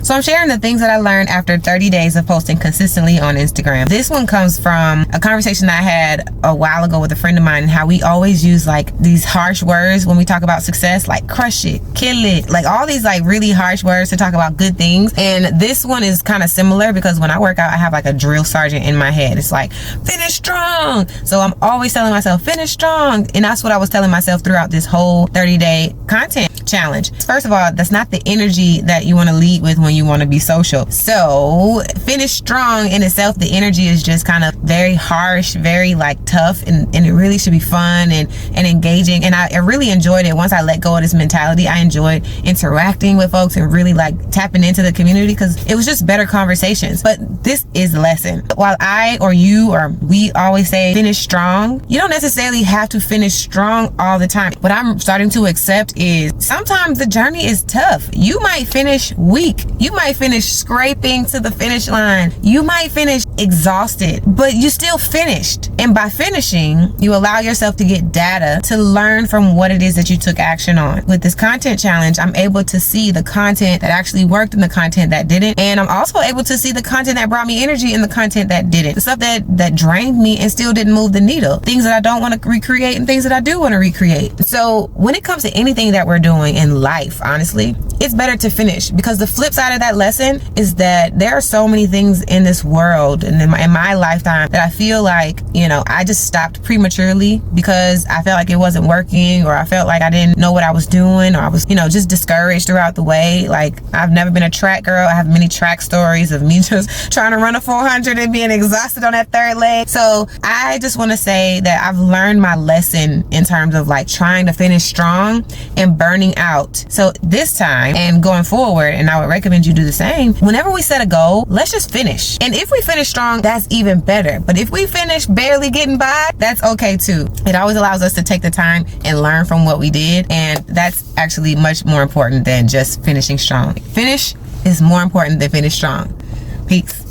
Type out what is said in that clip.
So I'm sharing the things that I learned after 30 days of posting consistently on Instagram. This one comes from a conversation I had a while ago with a friend of mine, and how we always use like these harsh words when we talk about success, like crush it, kill it, like all these like really harsh words to talk about good things. And this one is kind of similar, because when I work out, I have like a drill sergeant in my head. It's like, finish strong. So I'm always telling myself, finish strong. And that's what I was telling myself throughout this whole 30-day content challenge. First of all, that's not the energy that you want to lead with when you want to be social. So finish strong in itself, the energy is just kind of very harsh, very like tough, and it really should be fun and engaging. And I really enjoyed it. Once I let go of this mentality, I enjoyed interacting with folks and really like tapping into the community, because it was just better conversations. But this is the lesson. While I or you or we always say finish strong, you don't necessarily have to finish strong all the time. What I'm starting to accept is sometimes the journey is tough. You might finish weak. You might finish scraping to the finish line. You might finish exhausted, but you still finished. And by finishing, you allow yourself to get data to learn from what it is that you took action on. With this content challenge, I'm able to see the content that actually worked and the content that didn't. And I'm also able to see the content that brought me energy and the content that didn't. The stuff that drained me and still didn't move the needle. Things that I don't want to recreate and things that I do want to recreate. So when it comes to anything that we're doing in life, honestly, it's better to finish, because the flip side of that lesson is that there are so many things in this world and in my lifetime that I feel like, I just stopped prematurely because I felt like it wasn't working, or I felt like I didn't know what I was doing, or I was, just discouraged throughout the way. Like, I've never been a track girl. I have many track stories of me just trying to run a 400 and being exhausted on that third leg. So I just want to say that I've learned my lesson in terms of like trying to finish strong and burning out. So this time and going forward, and I would recommend you do the same, whenever we set a goal, let's just finish. And if we finish strong, that's even better. But if we finish barely getting by, that's okay too. It always allows us to take the time and learn from what we did. And that's actually much more important than just finishing strong. Finish is more important than finish strong. Peace.